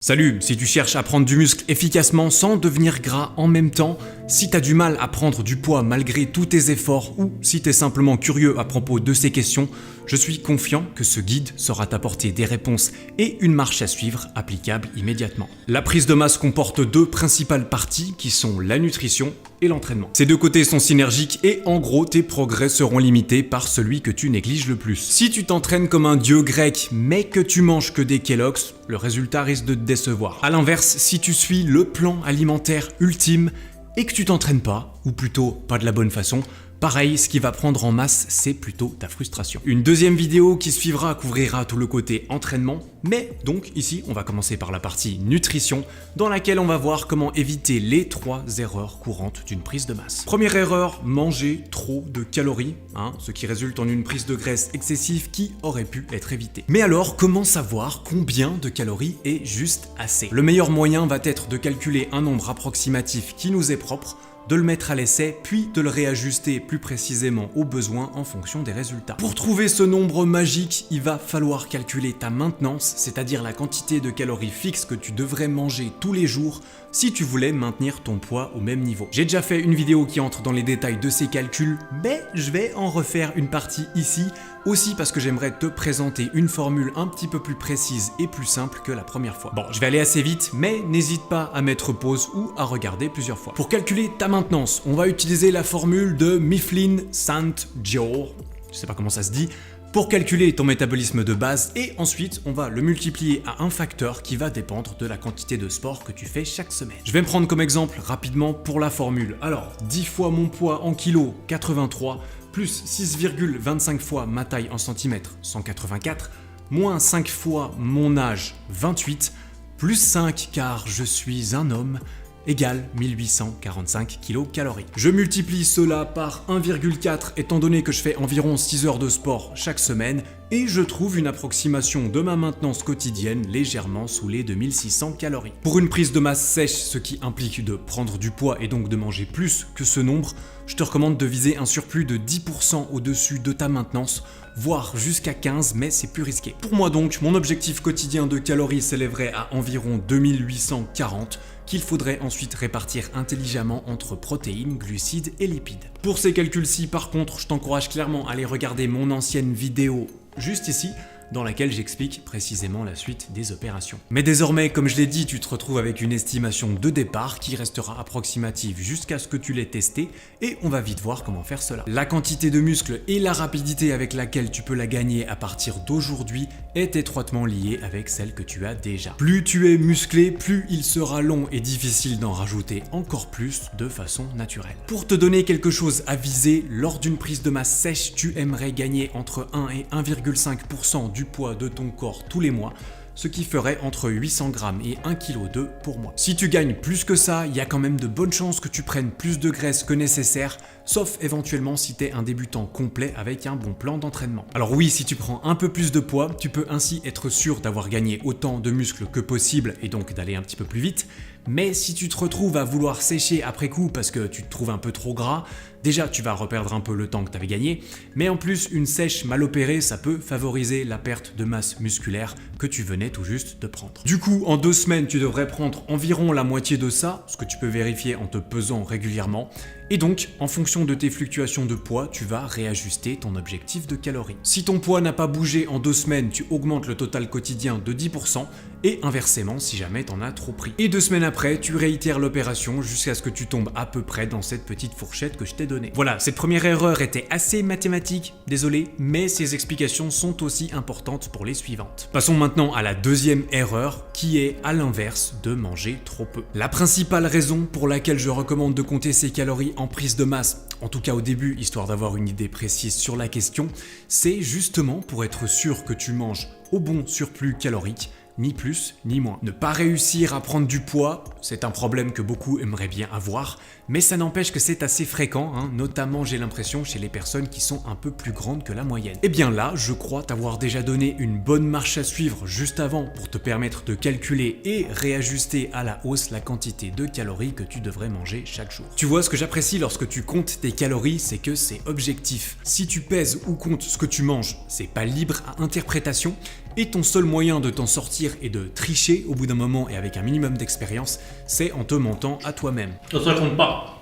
Salut, si tu cherches à prendre du muscle efficacement sans devenir gras en même temps, si t'as du mal à prendre du poids malgré tous tes efforts ou si t'es simplement curieux à propos de ces questions, je suis confiant que ce guide saura t'apporter des réponses et une marche à suivre applicable immédiatement. La prise de masse comporte deux principales parties qui sont la nutrition et l'entraînement. Ces deux côtés sont synergiques et en gros tes progrès seront limités par celui que tu négliges le plus. Si tu t'entraînes comme un dieu grec mais que tu manges que des Kellogg's, le résultat risque de te décevoir. A l'inverse, si tu suis le plan alimentaire ultime et que tu t'entraînes pas, ou plutôt pas de la bonne façon, pareil, ce qui va prendre en masse, c'est plutôt ta frustration. Une deuxième vidéo qui suivra couvrira tout le côté entraînement, mais donc ici, on va commencer par la partie nutrition, dans laquelle on va voir comment éviter les 3 erreurs courantes d'une prise de masse. Première erreur, manger trop de calories, ce qui résulte en une prise de graisse excessive qui aurait pu être évitée. Mais alors, comment savoir combien de calories est juste assez? Le meilleur moyen va être de calculer un nombre approximatif qui nous est propre, de le mettre à l'essai, puis de le réajuster plus précisément aux besoins en fonction des résultats. Pour trouver ce nombre magique, il va falloir calculer ta maintenance, c'est-à-dire la quantité de calories fixes que tu devrais manger tous les jours si tu voulais maintenir ton poids au même niveau. J'ai déjà fait une vidéo qui entre dans les détails de ces calculs, mais je vais en refaire une partie ici, aussi parce que j'aimerais te présenter une formule un petit peu plus précise et plus simple que la première fois. Bon, je vais aller assez vite, mais n'hésite pas à mettre pause ou à regarder plusieurs fois. Pour calculer ta maintenance, on va utiliser la formule de Mifflin-St. John, je sais pas comment ça se dit, pour calculer ton métabolisme de base et ensuite on va le multiplier à un facteur qui va dépendre de la quantité de sport que tu fais chaque semaine. Je vais me prendre comme exemple rapidement pour la formule. Alors, 10 fois mon poids en kilos, 83, plus 6,25 fois ma taille en centimètres, 184, moins 5 fois mon âge, 28, plus 5 car je suis un homme, égale 1845 kcal. Je multiplie cela par 1,4 étant donné que je fais environ 6 heures de sport chaque semaine et je trouve une approximation de ma maintenance quotidienne légèrement sous les 2600 calories. Pour une prise de masse sèche, ce qui implique de prendre du poids et donc de manger plus que ce nombre, je te recommande de viser un surplus de 10% au-dessus de ta maintenance, voire jusqu'à 15, mais c'est plus risqué. Pour moi donc, mon objectif quotidien de calories s'élèverait à environ 2840, qu'il faudrait ensuite répartir intelligemment entre protéines, glucides et lipides. Pour ces calculs-ci, par contre, je t'encourage clairement à aller regarder mon ancienne vidéo juste ici, dans laquelle j'explique précisément la suite des opérations. Mais désormais, comme je l'ai dit, tu te retrouves avec une estimation de départ qui restera approximative jusqu'à ce que tu l'aies testé et on va vite voir comment faire cela. La quantité de muscle et la rapidité avec laquelle tu peux la gagner à partir d'aujourd'hui est étroitement liée avec celle que tu as déjà. Plus tu es musclé, plus il sera long et difficile d'en rajouter encore plus de façon naturelle. Pour te donner quelque chose à viser, lors d'une prise de masse sèche, tu aimerais gagner entre 1 et 1,5% du poids de ton corps tous les mois, ce qui ferait entre 800 grammes et 1,2 kg pour mois. Si tu gagnes plus que ça, il y a quand même de bonnes chances que tu prennes plus de graisse que nécessaire, sauf éventuellement si tu es un débutant complet avec un bon plan d'entraînement. Alors oui, si tu prends un peu plus de poids, tu peux ainsi être sûr d'avoir gagné autant de muscles que possible et donc d'aller un petit peu plus vite, mais si tu te retrouves à vouloir sécher après coup parce que tu te trouves un peu trop gras, déjà tu vas reperdre un peu le temps que tu avais gagné, mais en plus une sèche mal opérée, ça peut favoriser la perte de masse musculaire que tu venais tout juste de prendre. Du coup, en 2 semaines, tu devrais prendre environ la moitié de ça, ce que tu peux vérifier en te pesant régulièrement, et donc, en fonction de tes fluctuations de poids, tu vas réajuster ton objectif de calories. Si ton poids n'a pas bougé en 2 semaines, tu augmentes le total quotidien de 10%, et inversement si jamais t'en as trop pris. Et 2 semaines après, tu réitères l'opération jusqu'à ce que tu tombes à peu près dans cette petite fourchette que je t'ai donnée. Voilà, cette première erreur était assez mathématique, désolé, mais ces explications sont aussi importantes pour les suivantes. Passons maintenant à la deuxième erreur, qui est à l'inverse de manger trop peu. La principale raison pour laquelle je recommande de compter ses calories en prise de masse, en tout cas au début, histoire d'avoir une idée précise sur la question, c'est justement pour être sûr que tu manges au bon surplus calorique, ni plus ni moins. Ne pas réussir à prendre du poids, c'est un problème que beaucoup aimeraient bien avoir, mais ça n'empêche que c'est assez fréquent, notamment j'ai l'impression chez les personnes qui sont un peu plus grandes que la moyenne. Et bien là, je crois t'avoir déjà donné une bonne marche à suivre juste avant pour te permettre de calculer et réajuster à la hausse la quantité de calories que tu devrais manger chaque jour. Tu vois, ce que j'apprécie lorsque tu comptes tes calories, c'est que c'est objectif. Si tu pèses ou comptes ce que tu manges, c'est pas libre à interprétation, Et ton seul moyen de t'en sortir et de tricher au bout d'un moment et avec un minimum d'expérience, c'est en te mentant à toi-même. Ça compte pas.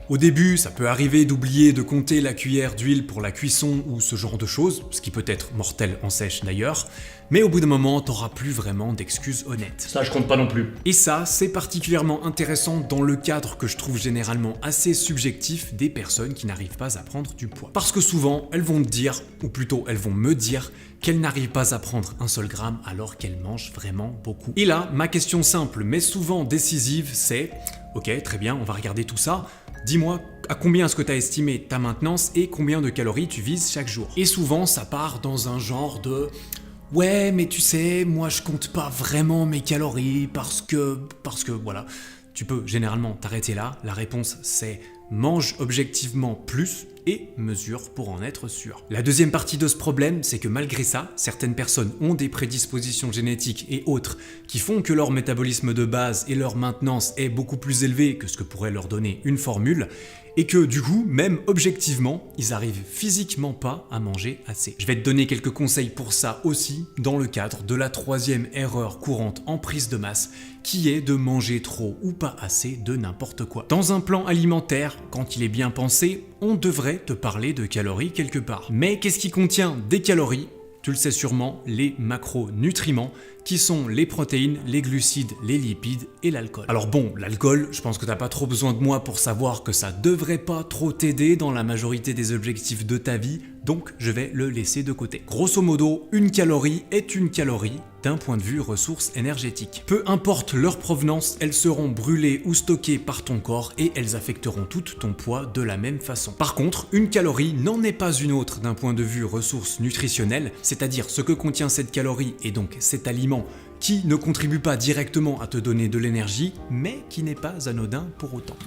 Au début, ça peut arriver d'oublier de compter la cuillère d'huile pour la cuisson ou ce genre de choses, ce qui peut être mortel en sèche d'ailleurs, mais au bout d'un moment, t'auras plus vraiment d'excuses honnêtes. Ça, je compte pas non plus. Et ça, c'est particulièrement intéressant dans le cadre que je trouve généralement assez subjectif des personnes qui n'arrivent pas à prendre du poids. Parce que souvent, elles vont te dire, ou plutôt elles vont me dire, qu'elles n'arrivent pas à prendre un seul gramme alors qu'elles mangent vraiment beaucoup. Et là, ma question simple mais souvent décisive, c'est « Ok, très bien, on va regarder tout ça. Dis-moi à combien est-ce que tu as estimé ta maintenance et combien de calories tu vises chaque jour ?» Et souvent, ça part dans un genre de « Ouais, mais tu sais, moi je compte pas vraiment mes calories parce que voilà. » Tu peux généralement t'arrêter là. La réponse c'est « Mange objectivement plus » et mesure pour en être sûr. La deuxième partie de ce problème, c'est que malgré ça, certaines personnes ont des prédispositions génétiques et autres qui font que leur métabolisme de base et leur maintenance est beaucoup plus élevé que ce que pourrait leur donner une formule, et que du coup, même objectivement, ils arrivent physiquement pas à manger assez. Je vais te donner quelques conseils pour ça aussi dans le cadre de la troisième erreur courante en prise de masse, qui est de manger trop ou pas assez de n'importe quoi. Dans un plan alimentaire, quand il est bien pensé, on devrait te parler de calories quelque part. Mais qu'est-ce qui contient des calories ? Tu le sais sûrement, les macronutriments, qui sont les protéines, les glucides, les lipides et l'alcool. Alors bon, l'alcool, je pense que t'as pas trop besoin de moi pour savoir que ça devrait pas trop t'aider dans la majorité des objectifs de ta vie, donc je vais le laisser de côté. Grosso modo, une calorie est une calorie d'un point de vue ressources énergétiques. Peu importe leur provenance, elles seront brûlées ou stockées par ton corps et elles affecteront toutes ton poids de la même façon. Par contre, une calorie n'en est pas une autre d'un point de vue ressources nutritionnelles, c'est-à-dire ce que contient cette calorie et donc cet aliment qui ne contribue pas directement à te donner de l'énergie, mais qui n'est pas anodin pour autant.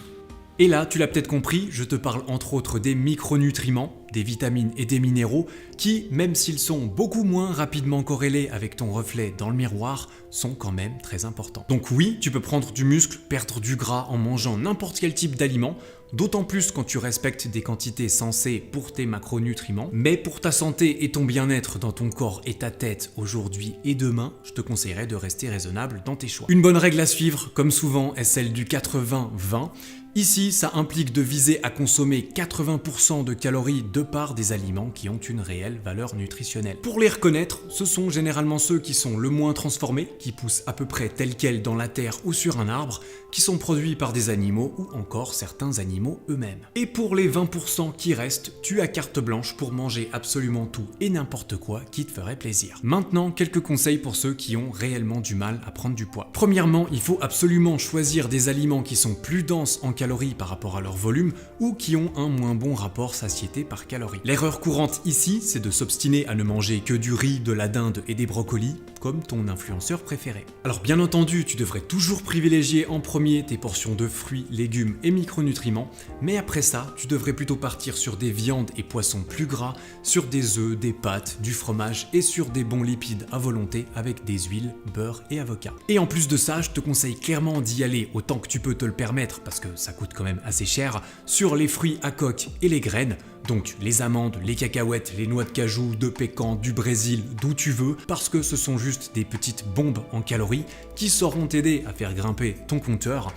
Et là, tu l'as peut-être compris, je te parle entre autres des micronutriments, des vitamines et des minéraux qui, même s'ils sont beaucoup moins rapidement corrélés avec ton reflet dans le miroir, sont quand même très importants. Donc oui, tu peux prendre du muscle, perdre du gras en mangeant n'importe quel type d'aliment, d'autant plus quand tu respectes des quantités sensées pour tes macronutriments, mais pour ta santé et ton bien-être dans ton corps et ta tête aujourd'hui et demain, je te conseillerais de rester raisonnable dans tes choix. Une bonne règle à suivre, comme souvent, est celle du 80-20. Ici, ça implique de viser à consommer 80% de calories de part des aliments qui ont une réelle valeur nutritionnelle. Pour les reconnaître, ce sont généralement ceux qui sont le moins transformés, qui poussent à peu près tels quels dans la terre ou sur un arbre, qui sont produits par des animaux ou encore certains animaux eux-mêmes. Et pour les 20% qui restent, tu as carte blanche pour manger absolument tout et n'importe quoi qui te ferait plaisir. Maintenant, quelques conseils pour ceux qui ont réellement du mal à prendre du poids. Premièrement, il faut absolument choisir des aliments qui sont plus denses en calories par rapport à leur volume ou qui ont un moins bon rapport satiété par calorie. L'erreur courante ici, c'est de s'obstiner à ne manger que du riz, de la dinde et des brocolis, comme ton influenceur préféré. Alors bien entendu, tu devrais toujours privilégier en premier tes portions de fruits, légumes et micronutriments, mais après ça, tu devrais plutôt partir sur des viandes et poissons plus gras, sur des œufs, des pâtes, du fromage et sur des bons lipides à volonté avec des huiles, beurre et avocat. Et en plus de ça, je te conseille clairement d'y aller autant que tu peux te le permettre, parce que ça coûte quand même assez cher, sur les fruits à coque et les graines, donc les amandes, les cacahuètes, les noix de cajou, de pécan, du Brésil, d'où tu veux, parce que ce sont juste des petites bombes en calories qui sauront t'aider à faire grimper ton compteur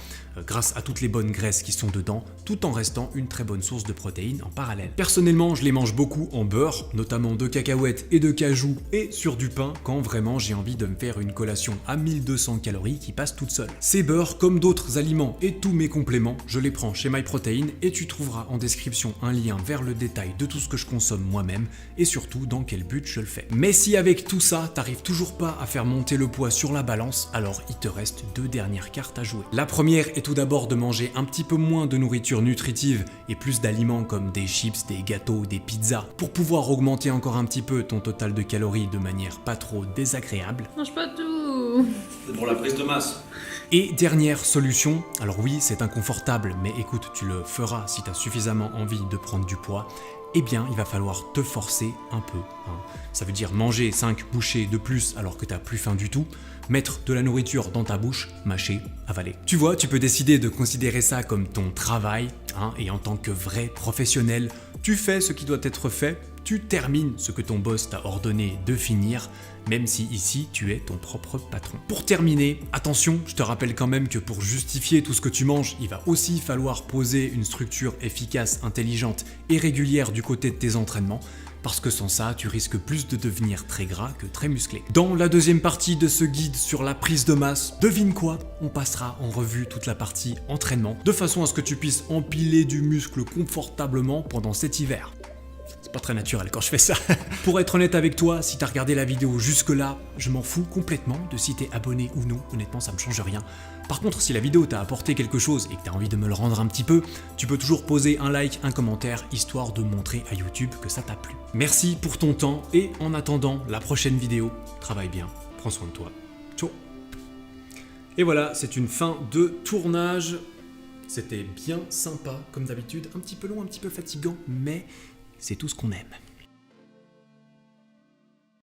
grâce à toutes les bonnes graisses qui sont dedans, tout en restant une très bonne source de protéines en parallèle. Personnellement, je les mange beaucoup en beurre, notamment de cacahuètes et de cajou, et sur du pain quand vraiment j'ai envie de me faire une collation à 1200 calories qui passe toute seule. Ces beurres, comme d'autres aliments et tous mes compléments, je les prends chez MyProtein et tu trouveras en description un lien vers le détail de tout ce que je consomme moi-même et surtout dans quel but je le fais. Mais si avec tout ça, t'arrives toujours pas à faire monter le poids sur la balance, alors il te reste deux dernières cartes à jouer. La première est tout d'abord de manger un petit peu moins de nourriture nutritive et plus d'aliments comme des chips, des gâteaux, des pizzas pour pouvoir augmenter encore un petit peu ton total de calories de manière pas trop désagréable. Mange pas tout. C'est pour la prise de masse. Et dernière solution, alors oui c'est inconfortable mais écoute tu le feras si tu as suffisamment envie de prendre du poids, eh bien il va falloir te forcer un peu. Ça veut dire manger 5 bouchées de plus alors que tu n'as plus faim du tout, mettre de la nourriture dans ta bouche, mâcher, avaler. Tu vois, tu peux décider de considérer ça comme ton travail, et en tant que vrai professionnel, tu fais ce qui doit être fait, tu termines ce que ton boss t'a ordonné de finir, même si ici tu es ton propre patron. Pour terminer, attention, je te rappelle quand même que pour justifier tout ce que tu manges, il va aussi falloir poser une structure efficace, intelligente et régulière du côté de tes entraînements, parce que sans ça, tu risques plus de devenir très gras que très musclé. Dans la deuxième partie de ce guide sur la prise de masse, devine quoi? On passera en revue toute la partie entraînement, de façon à ce que tu puisses empiler du muscle confortablement pendant cet hiver. C'est pas très naturel quand je fais ça. Pour être honnête avec toi, si t'as regardé la vidéo jusque-là, je m'en fous complètement de si t'es abonné ou non, honnêtement ça me change rien. Par contre, si la vidéo t'a apporté quelque chose et que t'as envie de me le rendre un petit peu, tu peux toujours poser un like, un commentaire, histoire de montrer à YouTube que ça t'a plu. Merci pour ton temps et en attendant la prochaine vidéo, travaille bien, prends soin de toi. Ciao. Et voilà, c'est une fin de tournage. C'était bien sympa, comme d'habitude, un petit peu long, un petit peu fatigant, mais c'est tout ce qu'on aime.